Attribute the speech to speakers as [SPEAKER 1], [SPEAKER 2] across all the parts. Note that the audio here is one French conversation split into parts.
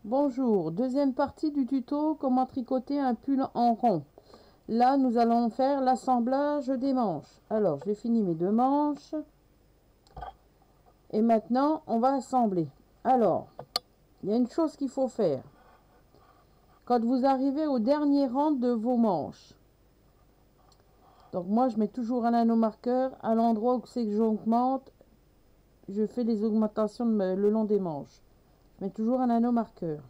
[SPEAKER 1] Bonjour, deuxième partie du tuto comment tricoter un pull en rond. Là nous allons faire l'assemblage des manches. Alors j'ai fini mes deux manches et maintenant on va assembler. Alors il y a une chose qu'il faut faire quand vous arrivez au dernier rang de vos manches. Donc moi je mets toujours un nanomarqueur à l'endroit où c'est que j'augmente. Je fais des augmentations le long des manches. Je mets toujours un nanomarqueur.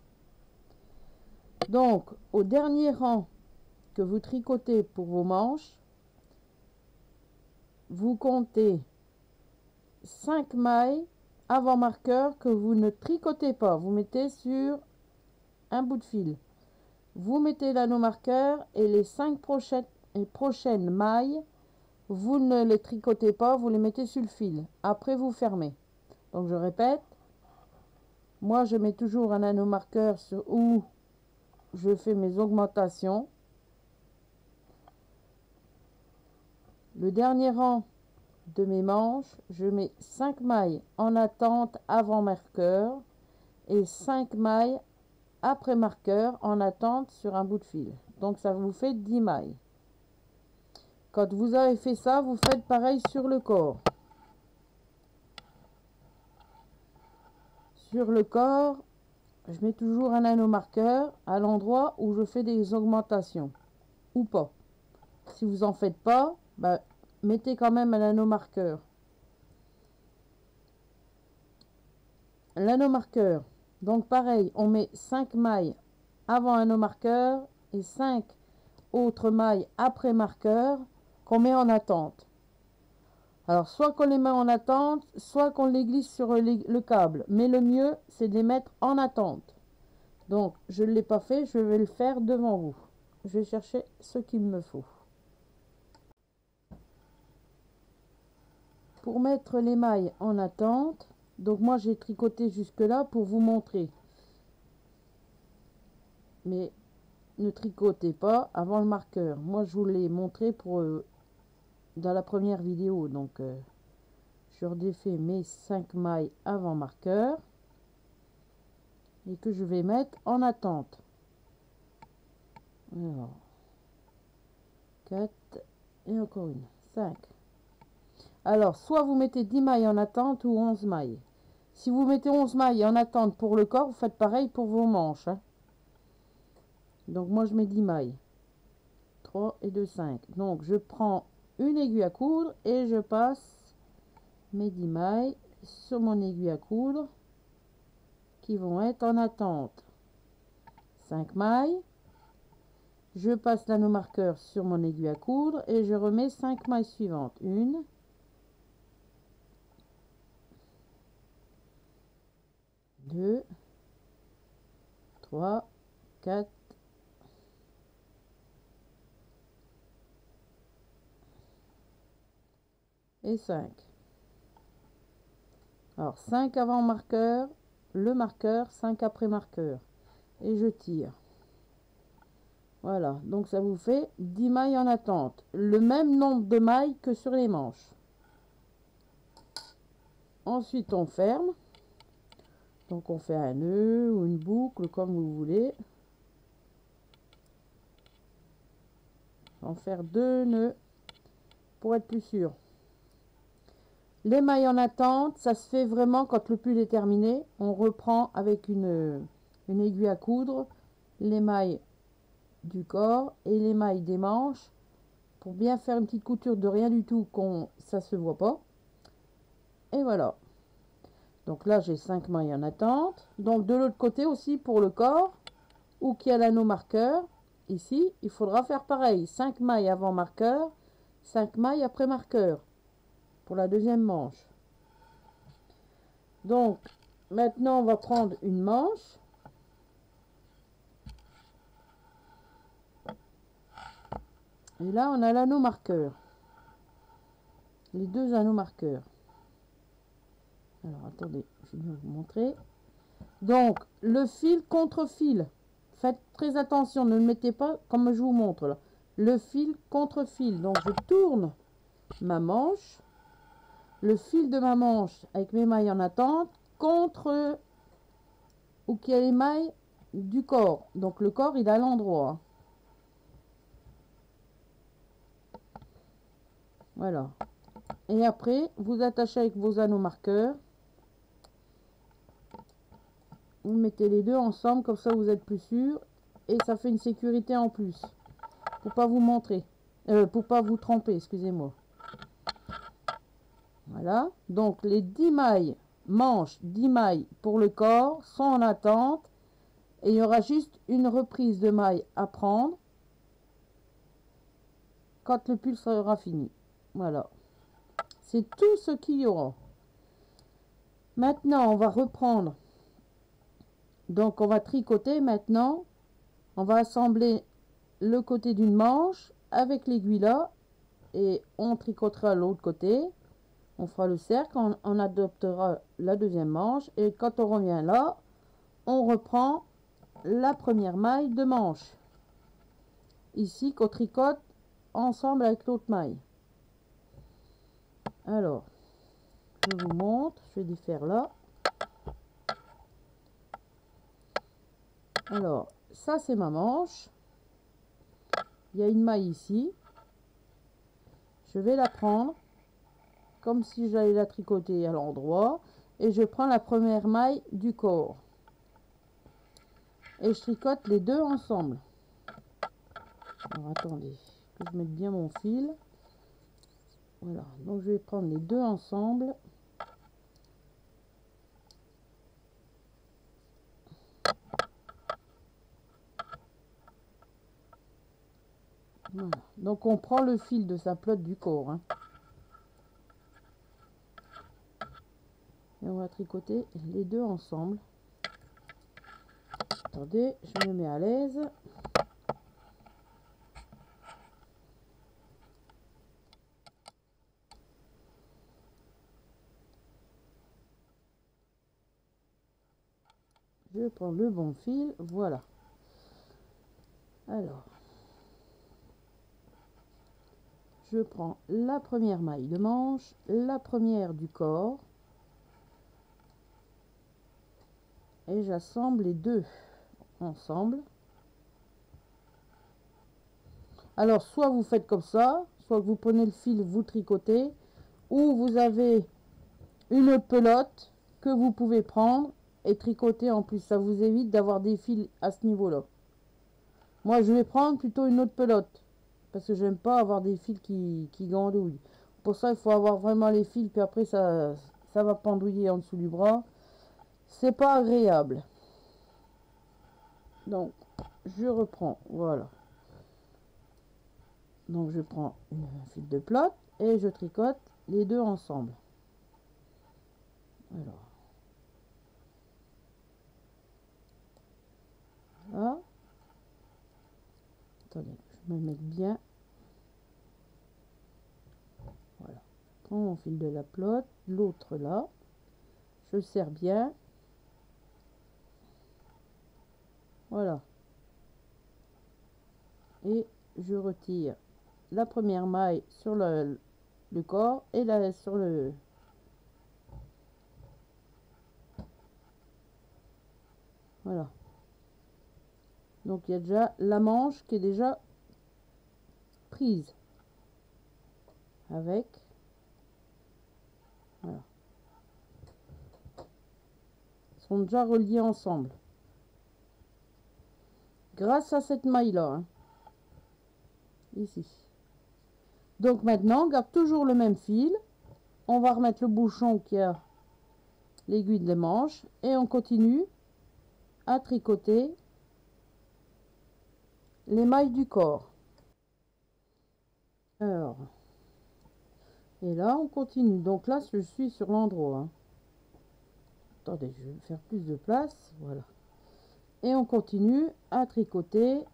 [SPEAKER 1] Donc au dernier rang que vous tricotez pour vos manches, vous comptez 5 mailles avant marqueur que vous ne tricotez pas. Vous mettez sur un bout de fil. Vous mettez l'anneau-marqueur et les 5 prochaines mailles, vous ne les tricotez pas, vous les mettez sur le fil. Après, vous fermez. Donc, je répète. Moi, je mets toujours un anneau-marqueur sur où je fais mes augmentations. Le dernier rang de mes manches, je mets 5 mailles en attente avant marqueur et 5 mailles après marqueur en attente sur un bout de fil. Donc ça vous fait 10 mailles. Quand vous avez fait ça, vous faites pareil sur le corps. Sur le corps, je mets toujours un anneau marqueur à l'endroit où je fais des augmentations ou pas. Si vous en faites pas, mettez quand même un anneau marqueur. L'anneau marqueur, donc pareil, on met 5 mailles avant anneau marqueur et 5 autres mailles après marqueur qu'on met en attente. Alors soit qu'on les met en attente, soit qu'on les glisse sur le câble, mais le mieux c'est de les mettre en attente. Donc je ne l'ai pas fait, je vais le faire devant vous. Je vais chercher ce qu'il me faut. Pour mettre les mailles en attente, donc moi j'ai tricoté jusque là pour vous montrer. Mais ne tricotez pas avant le marqueur. Moi je vous l'ai montré pour dans la première vidéo. Donc je redéfais mes 5 mailles avant marqueur et que je vais mettre en attente. Alors 4 et encore une 5. Alors soit vous mettez 10 mailles en attente ou 11 mailles. Si vous mettez 11 mailles en attente pour le corps, vous faites pareil pour vos manches, hein. Donc moi je mets 10 mailles. 3 et 2, 5. Donc je prends une aiguille à coudre et je passe mes 10 mailles sur mon aiguille à coudre qui vont être en attente. 5 mailles. Je passe l'anneau marqueur sur mon aiguille à coudre et je remets 5 mailles suivantes. 1, 2, 3, 4, et 5. Alors 5 avant marqueur, le marqueur, 5 après marqueur. Et je tire. Voilà, donc ça vous fait 10 mailles en attente. Le même nombre de mailles que sur les manches. Ensuite on ferme. Donc on fait un nœud ou une boucle comme vous voulez. On va faire 2 nœuds pour être plus sûr. Les mailles en attente, ça se fait vraiment quand le pull est terminé. On reprend avec une aiguille à coudre les mailles du corps et les mailles des manches pour bien faire une petite couture de rien du tout, ça se voit pas. Et voilà. Donc là j'ai 5 mailles en attente. Donc de l'autre côté aussi pour le corps où qu'il y a l'anneau marqueur, ici il faudra faire pareil. 5 mailles avant marqueur, 5 mailles après marqueur pour la deuxième manche. Donc maintenant on va prendre une manche et là on a l'anneau marqueur, les deux anneaux marqueurs. Alors attendez, je vais vous montrer. Donc le fil contre fil, faites très attention, ne le mettez pas comme je vous montre là. Le fil contre fil, donc je tourne ma manche, le fil de ma manche avec mes mailles en attente contre où qu'il y a les mailles du corps. Donc le corps, il est à l'endroit. Voilà. Et après, vous attachez avec vos anneaux marqueurs. Vous mettez les deux ensemble, comme ça vous êtes plus sûr. Et ça fait une sécurité en plus. Pour pas vous montrer. Pour pas vous tremper, excusez-moi. Voilà. Donc les 10 mailles, manches, 10 mailles pour le corps sont en attente. Et il y aura juste une reprise de maille à prendre quand le pull sera fini. Voilà. C'est tout ce qu'il y aura. Maintenant, on va reprendre. Donc, on va tricoter maintenant. On va assembler le côté d'une manche avec l'aiguille là. Et on tricotera l'autre côté. On fera le cercle. On adoptera la deuxième manche. Et quand on revient là, on reprend la première maille de manche. Ici, qu'on tricote ensemble avec l'autre maille. Alors, je vous montre. Je vais les faire là. Alors, ça c'est ma manche. Il y a une maille ici. Je vais la prendre comme si j'allais la tricoter à l'endroit. Et je prends la première maille du corps. Et je tricote les deux ensemble. Alors, attendez, que je mette bien mon fil. Voilà, donc je vais prendre les deux ensemble. Voilà. Donc on prend le fil de sa pelote du corps. Hein. Et on va tricoter les deux ensemble. Attendez, je me mets à l'aise. Je prends le bon fil, voilà. Alors, je prends la première maille de manche, la première du corps. Et j'assemble les deux ensemble. Alors, soit vous faites comme ça, soit vous prenez le fil, vous tricotez, ou vous avez une pelote que vous pouvez prendre et tricoter en plus. Ça vous évite d'avoir des fils à ce niveau-là. Moi, je vais prendre plutôt une autre pelote parce que j'aime pas avoir des fils qui gandouillent. Pour ça, il faut avoir vraiment les fils, puis après, ça va pendouiller en dessous du bras. C'est pas agréable. Donc, je reprends, voilà. Donc, je prends un fil de pelote et je tricote les deux ensemble. Alors, là. Attendez, je me mets bien. Voilà. Je prends mon fil de la pelote, l'autre là. Je serre bien. Voilà. Et je retire la première maille sur le corps et la sur le... Voilà. Donc il y a déjà la manche qui est déjà prise. Avec... Voilà. Ils sont déjà reliés ensemble. Grâce à cette maille-là. Hein. Ici. Donc maintenant, on garde toujours le même fil. On va remettre le bouchon qui a l'aiguille de manche. Et on continue à tricoter les mailles du corps. Alors, et là on continue. Donc là je suis sur l'endroit. Hein. Attendez, je vais faire plus de place. Voilà. Et on continue à tricoter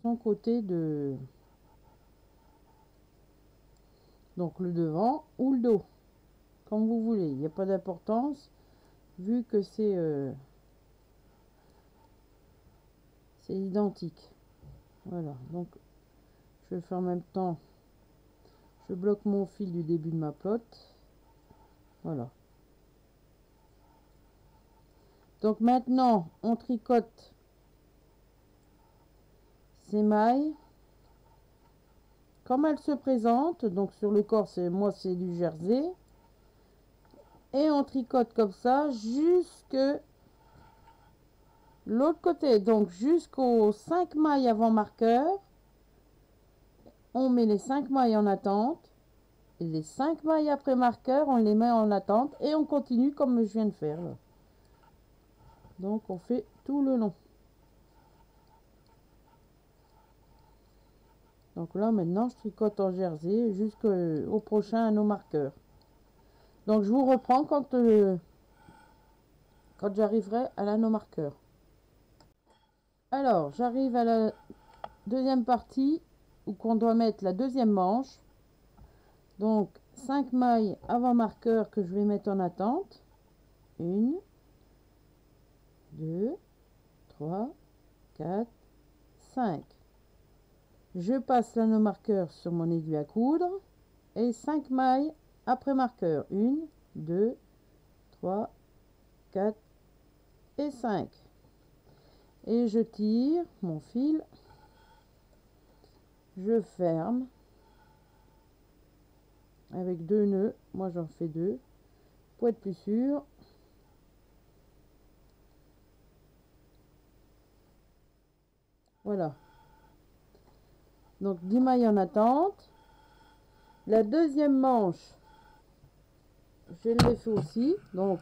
[SPEAKER 1] son côté de... Donc le devant ou le dos. Comme vous voulez. Il n'y a pas d'importance. Vu que c'est identique. Voilà. Donc je fais en même temps. Je bloque mon fil du début de ma pelote. Voilà. Donc maintenant, on tricote ces mailles comme elles se présentent. Donc sur le corps, c'est du jersey. Et on tricote comme ça jusque l'autre côté. Donc jusqu'aux 5 mailles avant marqueur. On met les 5 mailles en attente. Et les 5 mailles après marqueur, on les met en attente. Et on continue comme je viens de faire là. Donc on fait tout le long. Donc là maintenant je tricote en jersey jusqu'au prochain anneau marqueur. Donc je vous reprends quand j'arriverai à l'anneau marqueur. Alors j'arrive à la deuxième partie où qu'on doit mettre la deuxième manche. Donc 5 mailles avant marqueur que je vais mettre en attente. 1, 2, 3, 4, 5. Je passe l'anneau marqueur sur mon aiguille à coudre et 5 mailles après marqueur. 1, 2, 3, 4 et 5. Et je tire mon fil, je ferme avec 2 nœuds. Moi j'en fais 2 pour être plus sûr. Voilà. Donc 10 mailles en attente. La deuxième manche, je l'ai fait aussi. Donc,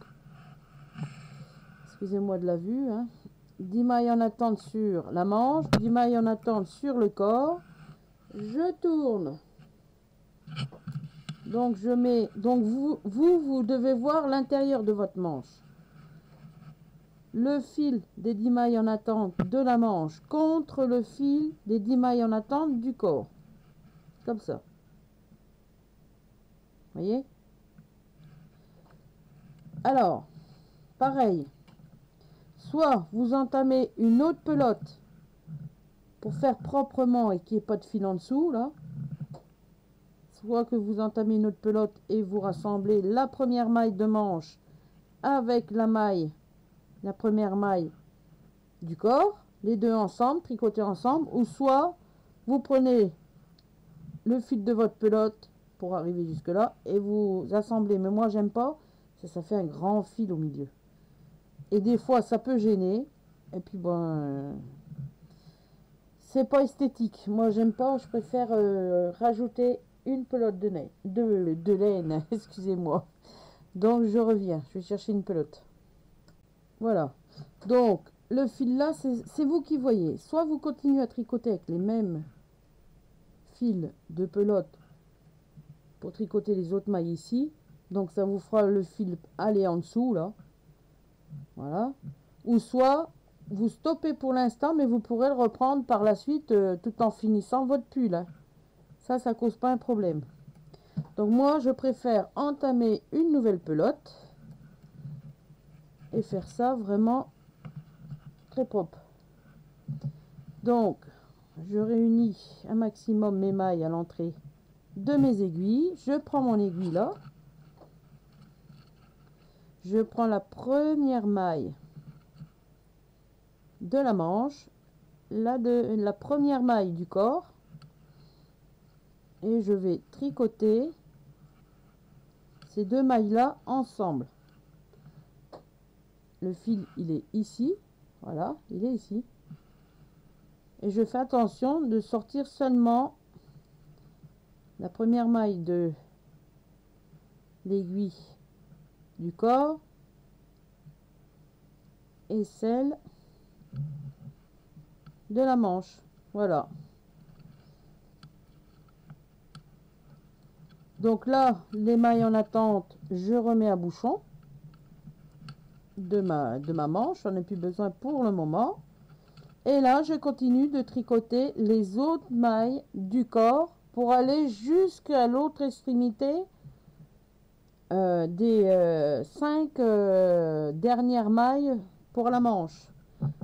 [SPEAKER 1] excusez-moi de la vue. 10 mailles en attente sur la manche, 10 mailles en attente sur le corps. Je tourne. Donc je mets. Donc vous devez voir l'intérieur de votre manche. Le fil des 10 mailles en attente de la manche contre le fil des 10 mailles en attente du corps. Comme ça. Voyez? Alors, pareil. Soit vous entamez une autre pelote pour faire proprement et qu'il n'y ait pas de fil en dessous, là. Soit que vous entamez une autre pelote et vous rassemblez la première maille de manche avec la première maille du corps, les deux ensemble, tricotés ensemble, ou soit vous prenez le fil de votre pelote pour arriver jusque là et vous assemblez. Mais moi j'aime pas, ça fait un grand fil au milieu. Et des fois ça peut gêner. Et puis bon, c'est pas esthétique. Moi j'aime pas, je préfère rajouter une pelote de laine, excusez-moi. Donc je reviens, je vais chercher une pelote. Voilà. Donc le fil là, c'est vous qui voyez. Soit vous continuez à tricoter avec les mêmes fils de pelote pour tricoter les autres mailles ici. Donc ça vous fera le fil aller en dessous là. Voilà. Ou soit vous stoppez pour l'instant, mais vous pourrez le reprendre par la suite tout en finissant votre pull. Ça cause pas un problème. Donc moi, je préfère entamer une nouvelle pelote et faire ça vraiment très propre. Donc, je réunis un maximum mes mailles à l'entrée de mes aiguilles. Je prends mon aiguille là. Je prends la première maille de la manche, la première maille du corps, et je vais tricoter ces deux mailles là ensemble. Le fil il est ici, voilà, il est ici, et je fais attention de sortir seulement la première maille de l'aiguille du corps et celle de la manche. Voilà. Donc là, les mailles en attente, je remets à bouchon de ma manche. J'en ai plus besoin pour le moment. Et là, je continue de tricoter les autres mailles du corps pour aller jusqu'à l'autre extrémité des 5 dernières mailles pour la manche.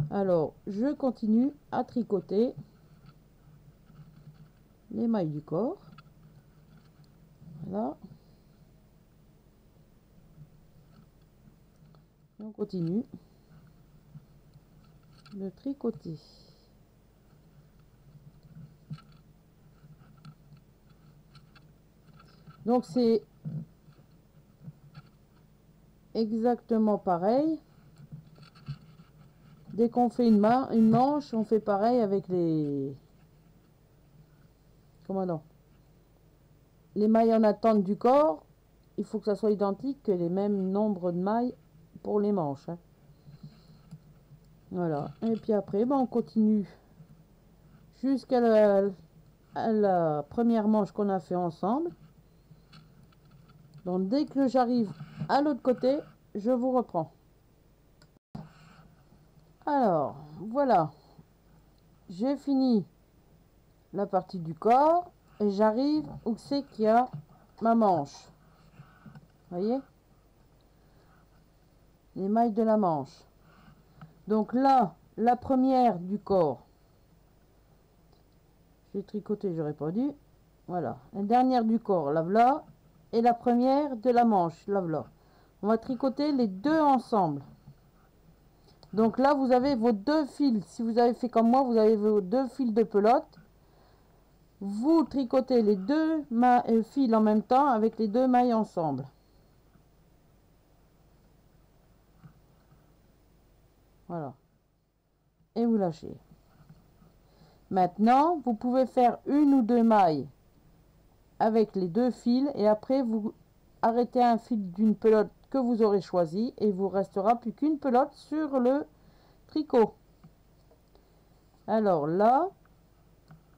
[SPEAKER 1] Alors, je continue à tricoter les mailles du corps. Voilà. Et on continue. de tricoter. Donc c'est exactement pareil. Dès qu'on fait une manche, on fait pareil avec les... Comment non? Les mailles en attente du corps. Il faut que ça soit identique, que les mêmes nombres de mailles pour les manches. Hein. Voilà. Et puis après, ben, on continue jusqu'à la première manche qu'on a fait ensemble. Donc dès que j'arrive à l'autre côté, je vous reprends. Alors, voilà. J'ai fini la partie du corps et j'arrive où c'est qu'il y a ma manche. Voyez? Les mailles de la manche. Donc là, la première du corps. J'ai tricoté, j'aurais pas dû. Voilà. La dernière du corps, là, voilà. Et la première de la manche, là, voilà. On va tricoter les deux ensemble. Donc là, vous avez vos deux fils. Si vous avez fait comme moi, vous avez vos deux fils de pelote. Vous tricotez les deux fils en même temps avec les deux mailles ensemble. Voilà. Et vous lâchez. Maintenant, vous pouvez faire une ou deux mailles avec les deux fils et après vous arrêtez un fil d'une pelote que vous aurez choisi et il vous restera plus qu'une pelote sur le tricot. Alors là,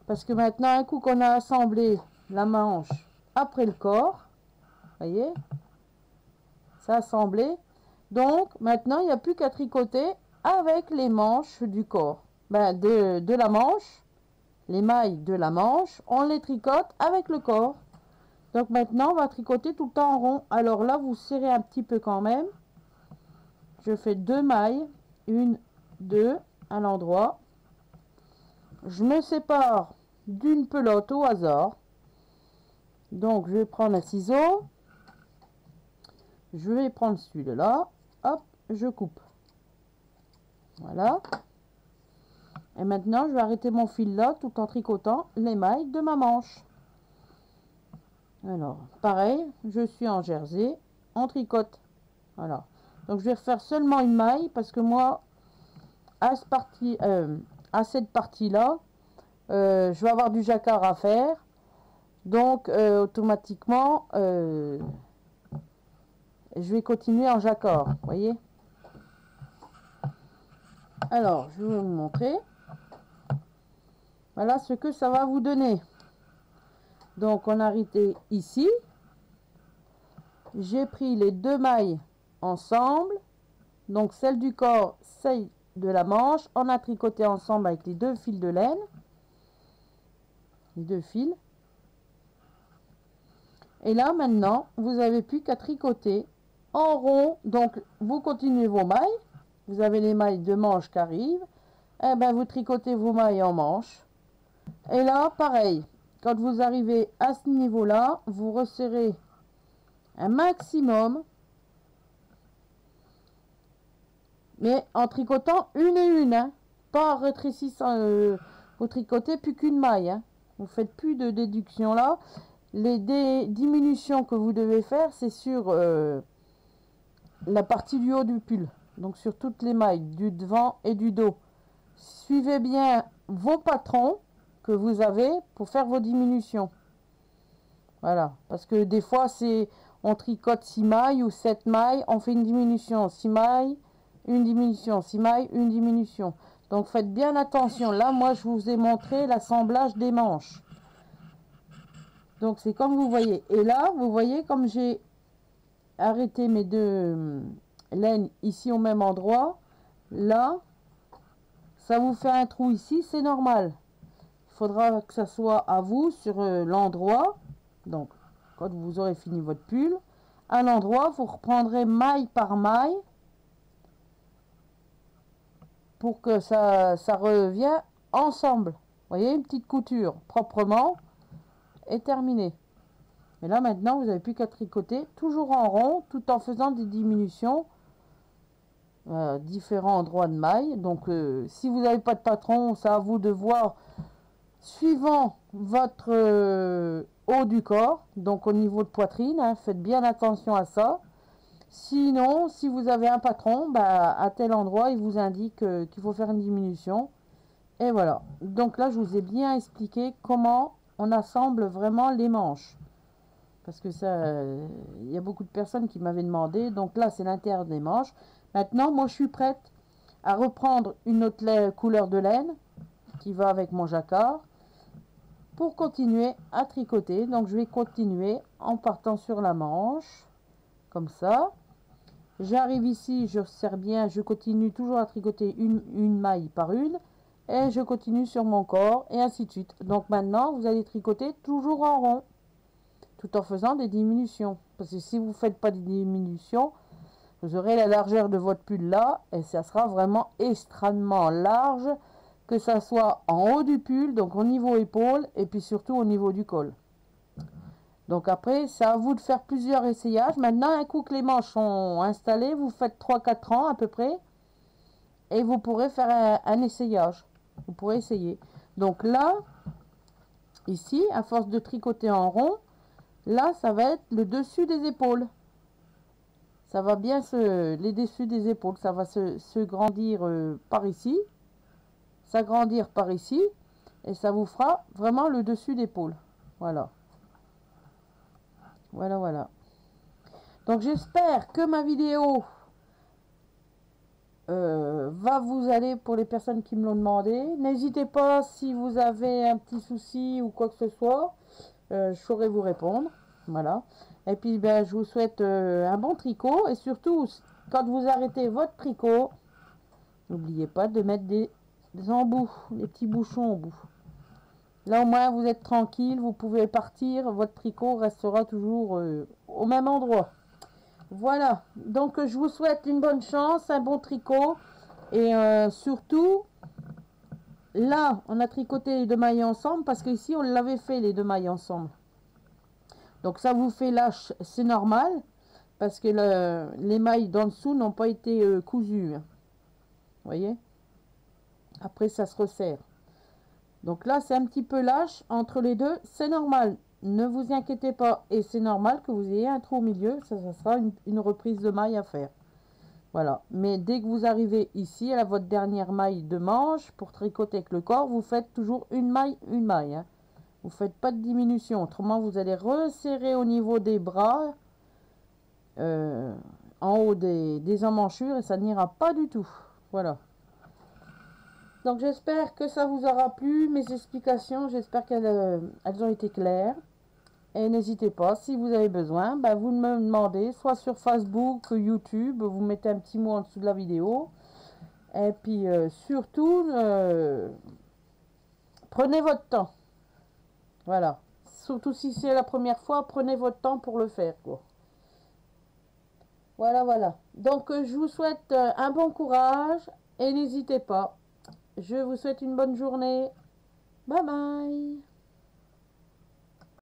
[SPEAKER 1] parce que maintenant un coup qu'on a assemblé la manche après le corps, voyez, ça assemblé, donc maintenant il n'y a plus qu'à tricoter avec les manches du corps, de la manche, les mailles de la manche, on les tricote avec le corps. Donc maintenant, on va tricoter tout le temps en rond. Alors là, vous serrez un petit peu quand même. Je fais deux mailles, une, deux, à l'endroit. Je me sépare d'une pelote au hasard. Donc, je vais prendre un ciseau. Je vais prendre celui-là. Hop, je coupe. Voilà. Et maintenant, je vais arrêter mon fil là tout en tricotant les mailles de ma manche. Alors, pareil, je suis en jersey, en tricote. Voilà. Donc, je vais refaire seulement une maille parce que moi, à cette partie-là, je vais avoir du jacquard à faire. Donc, automatiquement, je vais continuer en jacquard. Vous voyez? Alors, je vais vous montrer. Voilà ce que ça va vous donner. Donc, on a arrêté ici. J'ai pris les deux mailles ensemble. Donc, celle du corps, celle de la manche. On a tricoté ensemble avec les deux fils de laine. Les deux fils. Et là, maintenant, vous n'avez plus qu'à tricoter en rond. Donc, vous continuez vos mailles. Vous avez les mailles de manche qui arrivent. Et ben, vous tricotez vos mailles en manche. Et là, pareil. Quand vous arrivez à ce niveau-là, vous resserrez un maximum. Mais en tricotant une et une. Hein. Pas en rétrécissant. Vous tricotez plus qu'une maille. Hein. Vous ne faites plus de déduction là. Les diminutions que vous devez faire, c'est sur la partie du haut du pull. Donc sur toutes les mailles, du devant et du dos. Suivez bien vos patrons que vous avez pour faire vos diminutions. Voilà. Parce que des fois, on tricote 6 mailles ou 7 mailles. On fait une diminution. 6 mailles, une diminution. 6 mailles, une diminution. Donc faites bien attention. Là, moi, je vous ai montré l'assemblage des manches. Donc c'est comme vous voyez. Et là, vous voyez comme j'ai arrêté mes deux laines ici au même endroit. Là, ça vous fait un trou ici, c'est normal. Il faudra que ça soit à vous sur l'endroit. Donc, quand vous aurez fini votre pull, à l'endroit, vous reprendrez maille par maille pour que ça revienne ensemble. Vous voyez, une petite couture proprement et terminée. Mais là, maintenant, vous n'avez plus qu'à tricoter toujours en rond, tout en faisant des diminutions différents endroits de mailles. Donc si vous n'avez pas de patron, c'est à vous de voir suivant votre haut du corps, donc au niveau de poitrine, hein, faites bien attention à ça. Sinon, si vous avez un patron, bah, à tel endroit, il vous indique qu'il faut faire une diminution. Et voilà. Donc là, je vous ai bien expliqué comment on assemble vraiment les manches. Parce que ça, il y a beaucoup de personnes qui m'avaient demandé. Donc là, c'est l'intérieur des manches. Maintenant, moi, je suis prête à reprendre une autre couleur de laine qui va avec mon jacquard pour continuer à tricoter. Donc, je vais continuer en partant sur la manche, comme ça. J'arrive ici, je serre bien, je continue toujours à tricoter une maille par une. Et je continue sur mon corps, et ainsi de suite. Donc maintenant, vous allez tricoter toujours en rond, tout en faisant des diminutions. Parce que si vous ne faites pas de diminutions, vous aurez la largeur de votre pull là, et ça sera vraiment extrêmement large, que ça soit en haut du pull, donc au niveau épaule, et puis surtout au niveau du col. Donc après, c'est à vous de faire plusieurs essayages. Maintenant, un coup que les manches sont installées, vous faites 3-4 rangs à peu près, et vous pourrez faire un essayage. Vous pourrez essayer. Donc là, ici, à force de tricoter en rond, là, ça va être le dessus des épaules. Ça va bien les dessus des épaules, ça va se grandir par ici, s'agrandir par ici, et ça vous fera vraiment le dessus d'épaule. Voilà. Voilà, voilà. Donc j'espère que ma vidéo va vous aller pour les personnes qui me l'ont demandé. N'hésitez pas si vous avez un petit souci ou quoi que ce soit, je saurai vous répondre. Voilà. Et puis ben, je vous souhaite un bon tricot, et surtout quand vous arrêtez votre tricot, n'oubliez pas de mettre des embouts, des petits bouchons au bout. Là au moins vous êtes tranquille, vous pouvez partir, votre tricot restera toujours au même endroit. Voilà, donc je vous souhaite une bonne chance, un bon tricot, et surtout, là, on a tricoté les deux mailles ensemble, parce qu'ici, on l'avait fait les deux mailles ensemble. Donc ça vous fait lâche, c'est normal, parce que les mailles d'en dessous n'ont pas été cousues. Vous voyez? Après, ça se resserre. Donc là, c'est un petit peu lâche entre les deux, c'est normal. Ne vous inquiétez pas, et c'est normal que vous ayez un trou au milieu, ça sera une reprise de maille à faire. Voilà, mais dès que vous arrivez ici à votre dernière maille de manche, pour tricoter avec le corps, vous faites toujours une maille, hein. Vous faites pas de diminution, autrement vous allez resserrer au niveau des bras, en haut des emmanchures, et ça n'ira pas du tout. Voilà. Donc j'espère que ça vous aura plu, mes explications, j'espère qu'elles ont été claires. Et n'hésitez pas, si vous avez besoin, bah, vous me demandez, soit sur Facebook, YouTube, vous mettez un petit mot en dessous de la vidéo. Et puis surtout, prenez votre temps. Voilà. Surtout si c'est la première fois, prenez votre temps pour le faire, quoi. Voilà, voilà. Donc je vous souhaite un bon courage et n'hésitez pas. Je vous souhaite une bonne journée. Bye bye.